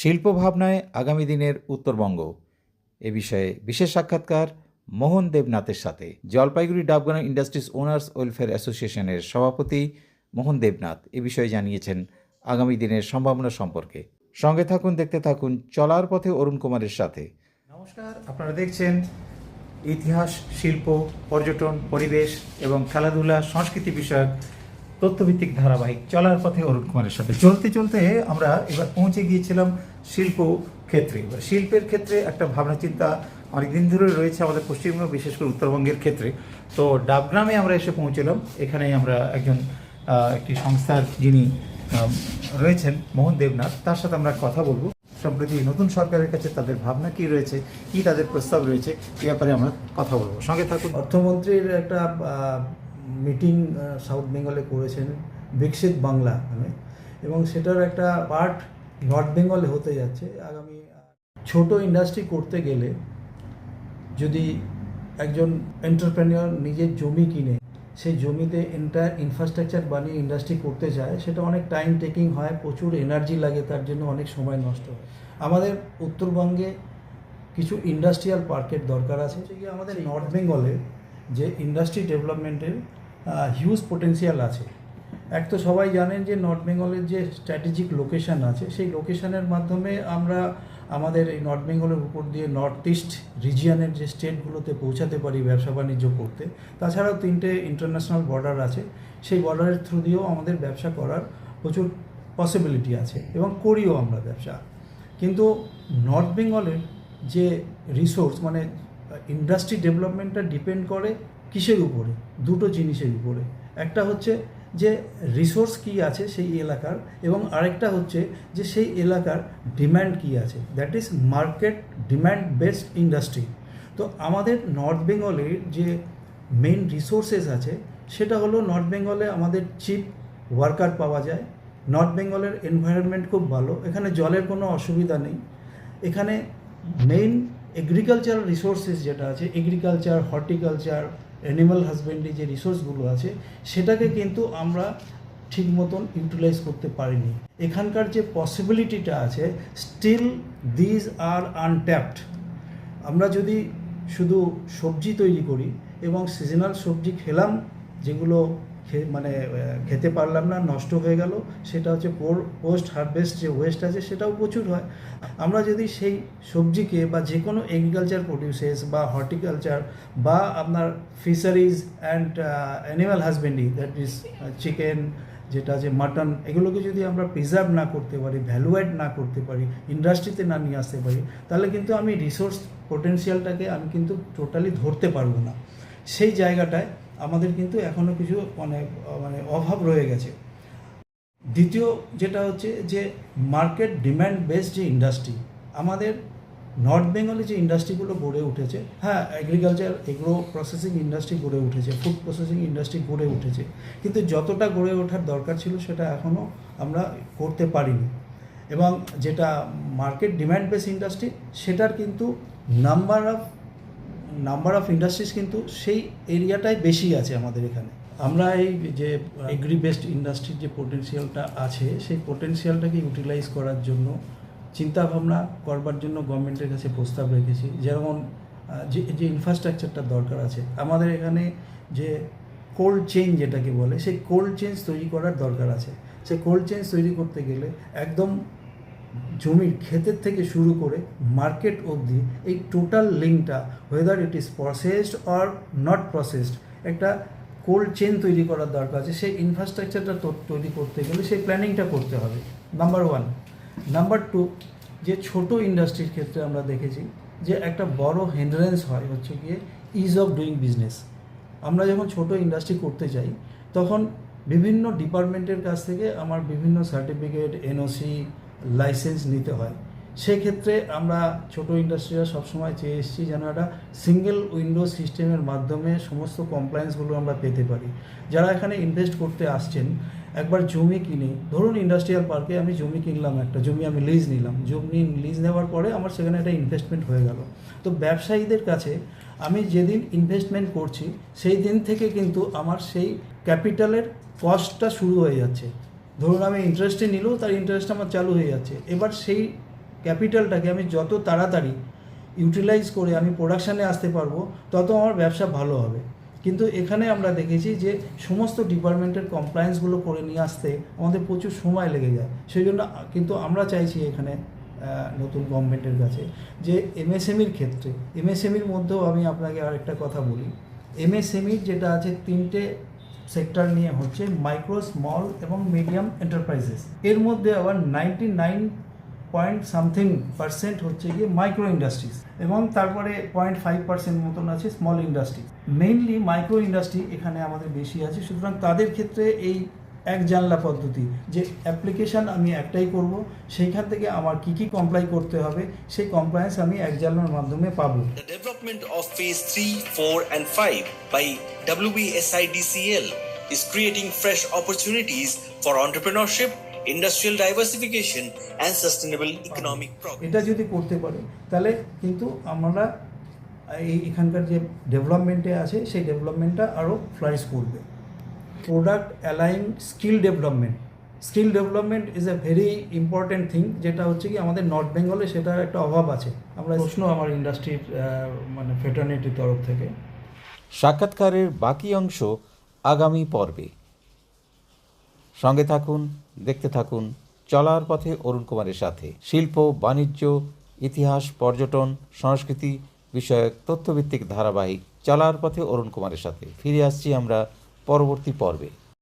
শিল্প ভাবনায় আগামী দিনের উত্তরবঙ্গ এ বিষয়ে বিশেষ সাক্ষাৎকার মোহন দেবনাথের সাথে। Jalpaiguri Dabgram industries owners welfare অ্যাসোসিয়েশনের সভাপতি মোহন দেবনাথ এ বিষয়ে জানিয়েছেন আগামী দিনের সম্ভাবনা সম্পর্কে। সঙ্গে থাকুন, দেখতে থাকুন চলার পথে অরুণ কুমারের সাথে। নমস্কার, আপনারা দেখছেন ইতিহাস, শিল্প, পর্যটন, পরিবেশ এবং খেলাধুলা, সংস্কৃতি বিষয়ক তথ্যভিত্তিক ধারাবাহিক চলার পথে অরুণ কুমারের সাথে। চলতে চলতে আমরা এবার পৌঁছে গিয়েছিলাম শিল্প ক্ষেত্রে। এবার শিল্পের ক্ষেত্রে একটা ভাবনা চিন্তা অনেকদিন ধরে রয়েছে আমাদের পশ্চিমবঙ্গ, বিশেষ করে উত্তরবঙ্গের ক্ষেত্রে। তো ডাবগ্রামে আমরা এসে পৌঁছলাম। এখানে আমরা একটি সংস্থার যিনি রয়েছেন মোহন দেবনাথ, তার সাথে আমরা কথা বলবো। সম্প্রতি নতুন সরকারের কাছে তাদের ভাবনা কী রয়েছে, কী তাদের প্রস্তাব রয়েছে, এ ব্যাপারে আমরা কথা বলবো। সঙ্গে থাকুন। অর্থমন্ত্রীর একটা মিটিং সাউথ বেঙ্গলে করেছেন বিকশিত বাংলা নামে, এবং সেটার একটা পার্ট নর্থ বেঙ্গলে হতে যাচ্ছে আগামী। ছোট ইন্ডাস্ট্রি করতে গেলে যদি একজন এন্টারপ্রেনিয়র নিজের জমি কিনে সেই জমিতে ইনফ্রাস্ট্রাকচার বানিয়ে ইন্ডাস্ট্রি করতে চায়, সেটা অনেক টাইম টেকিং হয়, প্রচুর এনার্জি লাগে, তার জন্য অনেক সময় নষ্ট হয়। আমাদের উত্তরবঙ্গে কিছু ইন্ডাস্ট্রিয়াল পার্কের দরকার আছে। আমাদের নর্থ বেঙ্গলে যে ইন্ডাস্ট্রি ডেভেলপমেন্টের হিউজ পোটেন্সিয়াল আছে। এক তো সবাই জানেন যে নর্থ বেঙ্গলের যে স্ট্র্যাটেজিক লোকেশান আছে, সেই লোকেশানের মাধ্যমে আমরা আমাদের এই নর্থ বেঙ্গলের উপর দিয়ে নর্থ ইস্ট রিজিয়নের যে স্টেটগুলোতে পৌঁছাতে পারি ব্যবসা বাণিজ্য করতে। তাছাড়াও 3টে ইন্টারন্যাশনাল বর্ডার আছে, সেই বর্ডারের থ্রু দিয়েও আমাদের ব্যবসা করার প্রচুর পসিবিলিটি আছে এবং করিও আমরা ব্যবসা। কিন্তু নর্থ বেঙ্গলের যে রিসোর্স, মানে ইন্ডাস্ট্রি ডেভেলপমেন্টটা ডিপেন্ড করে কিসের উপরে? দুটো জিনিসের উপরে। একটা হচ্ছে যে রিসোর্স কী আছে সেই এলাকার, এবং আরেকটা হচ্ছে যে সেই এলাকার ডিম্যান্ড কী আছে, that is market demand based industry. তো আমাদের নর্থ বেঙ্গলের যে মেইন রিসোর্সেস আছে সেটা হলো, নর্থ বেঙ্গলে আমাদের চিপ ওয়ার্কার পাওয়া যায়। নর্থ বেঙ্গলের এনভায়রনমেন্ট খুব ভালো, এখানে জলের কোনো অসুবিধা নেই। এখানে মেইন এগ্রিকালচারাল রিসোর্সেস যেটা আছে, এগ্রিকালচার, হর্টিকালচার, অ্যানিম্যাল হাজবেন্ডারি যে রিসোর্সগুলো আছে, সেটাকে কিন্তু আমরা ঠিক মতন ইউটিলাইজ করতে পারিনি। এখানকার যে পসিবিলিটিটা আছে, স্টিল দিজ আর আনট্যাপড। আমরা যদি শুধু সবজি তৈরি করি এবং সিজনাল সবজি খেলাম, যেগুলো খেতে পারলাম না, নষ্ট হয়ে গেল, সেটা হচ্ছে পোস্ট হারভেস্ট যে ওয়েস্ট আছে সেটাও প্রচুর হয়। আমরা যদি সেই সবজিকে বা যে কোনো এগ্রিকালচার প্রডিউসেস বা হর্টিকালচার বা আপনার fisheries and animal husbandry, that is chicken, যেটা আছে মাটন, এগুলোকে যদি আমরা প্রিজার্ভ না করতে পারি, ভ্যালু অ্যাড না করতে পারি, ইন্ডাস্ট্রিতে না নিয়ে আসতে পারি, তাহলে কিন্তু আমি রিসোর্স পোটেন্সিয়ালটাকে আমি কিন্তু টোটালি ধরতে পারবো না। সেই জায়গাটায় আমাদের কিন্তু এখনও কিছু অভাব রয়ে গেছে। দ্বিতীয় যেটা হচ্ছে যে মার্কেট ডিম্যান্ড বেসড যে ইন্ডাস্ট্রি, আমাদের নর্থ বেঙ্গলে যে ইন্ডাস্ট্রিগুলো গড়ে উঠেছে, হ্যাঁ, এগ্রিকালচার, এগ্রো প্রসেসিং ইন্ডাস্ট্রি গড়ে উঠেছে, ফুড প্রসেসিং ইন্ডাস্ট্রি গড়ে উঠেছে, কিন্তু যতটা গড়ে ওঠার দরকার ছিল সেটা এখনও আমরা করতে পারিনি। এবং যেটা মার্কেট ডিম্যান্ড বেসড ইন্ডাস্ট্রি, সেটার কিন্তু নাম্বার অফ ইন্ডাস্ট্রিজ কিন্তু সেই এরিয়াটাই বেশি আছে আমাদের এখানে। আমরা এই যে এগ্রি বেসড ইন্ডাস্ট্রির যে পোটেন্সিয়ালটা আছে, সেই পোটেন্সিয়ালটাকে ইউটিলাইজ করার জন্য চিন্তাভাবনা করবার জন্য গভর্নমেন্টের কাছে প্রস্তাব রেখেছি। যেমন যে ইনফ্রাস্ট্রাকচারটা দরকার আছে আমাদের এখানে, যে কোল্ড চেইন যেটাকে বলে, সেই কোল্ড চেইন তৈরি করার দরকার আছে। সেই কোল্ড চেইন তৈরি করতে গেলে একদম জমির ক্ষেতের থেকে শুরু করে মার্কেট অবধি এই টোটাল লিঙ্কটা, weather it is processed or not processed, একটা কোল্ড চেইন তৈরি করার দরকার আছে। সেই ইনফ্রাস্ট্রাকচারটা তৈরি করতে গেলে সেই প্ল্যানিংটা করতে হবে, নাম্বার 1। নাম্বার 2, যে ছোট ইন্ডাস্ট্রির ক্ষেত্রে আমরা দেখেছি যে একটা বড় হিন্ড্রেন্স হয় হচ্ছে গিয়ে ইজ অফ ডুইং বিজনেস। আমরা যখন ছোট ইন্ডাস্ট্রি করতে যাই তখন বিভিন্ন ডিপার্টমেন্টের কাছ থেকে আমার বিভিন্ন সার্টিফিকেট, এনওসি, লাইসেন্স নিতে হয়। সেক্ষেত্রে আমরা ছোট ইন্ডাস্ট্রিরা সবসময় চেয়ে এসেছি যেন একটা সিঙ্গেল উইন্ডো সিস্টেমের মাধ্যমে সমস্ত কমপ্লায়েন্সগুলো আমরা পেতে পারি। যারা এখানে ইনভেস্ট করতে আসছেন, একবার জমি কিনে, ধরুন ইন্ডাস্ট্রিয়াল পার্কে আমি জমি কিনলাম, একটা জমি আমি লিজ নিলাম, জমি লিজ নেওয়ার পরে আমার সেখানে একটা ইনভেস্টমেন্ট হয়ে গেল। তো ব্যবসায়ীদের কাছে আমি যেদিন ইনভেস্টমেন্ট করছি সেই দিন থেকে কিন্তু আমার সেই ক্যাপিটালের কস্টটা শুরু হয়ে যাচ্ছে। ধরুন আমি ইন্টারেস্টে নিলেও তার ইন্টারেস্ট আমার চালু হয়ে যাচ্ছে। এবার সেই ক্যাপিটালটাকে আমি যত তাড়াতাড়ি ইউটিলাইজ করে আমি প্রোডাকশানে আসতে পারবো, তত আমার ব্যবসা ভালো হবে। কিন্তু এখানে আমরা দেখেছি যে সমস্ত ডিপার্টমেন্টের কমপ্লায়েন্সগুলো করে নিয়ে আসতে আমাদের প্রচুর সময় লেগে যায়। সেই জন্য কিন্তু আমরা চাইছি এখানে নতুন গভর্নমেন্টের কাছে যে এমএসএমইর ক্ষেত্রে, এমএসএমইর মধ্যেও আমি আপনাকে আরেকটা কথা বলি, এমএসএমইর যেটা আছে 3টে সেক্টর নিয়ে হচ্ছে মাইক্রো, স্মল এবং মিডিয়াম এন্টারপ্রাইজেস। এর মধ্যে আবার 99.something% হচ্ছে গিয়ে মাইক্রো ইন্ডাস্ট্রিজ এবং তারপরে 0.5% মতন আছে small industries. Mainly micro industry এখানে আমাদের বেশি আছে। সুতরাং তাদের ক্ষেত্রে এই এক জানলা পদ্ধতি, যে অ্যাপ্লিকেশান আমি একটাই করব, সেইখান থেকে আমার কী কী কমপ্লাই করতে হবে সেই কমপ্লায়েন্স আমি এক জানলার মাধ্যমে পাবো। The development of phase 3, 4 and 5 by WBSIDCL is creating fresh opportunities for entrepreneurship, industrial diversification and sustainable economic progress. এটা যদি করতে পারে তাহলে কিন্তু আমরা এখানকার যে ডেভেলপমেন্টে আছে সেই ডেভেলপমেন্টটা আরও ফ্লারিশ করবে। Product align skill development is a very important thing, যেটা হচ্ছে কি আমাদের নর্থ বেঙ্গলে সেটার একটা অভাব আছে। আমরা প্রশ্ন আমার ইন্ডাস্ট্রির মানে ফেটার্নিটির তরফ থেকে। সাক্ষাৎকারের বাকি অংশ আগামী পর্বে। সঙ্গে থাকুন, দেখতে থাকুন চলার পথে অরুণ কুমারের সাথে। শিল্প, বাণিজ্য, ইতিহাস, পর্যটন, সংস্কৃতি বিষয়ক তথ্যভিত্তিক ধারাবাহিক চলার পথে অরুণ কুমারের সাথে ফিরে আসছি আমরা পরবর্তী পর্বে।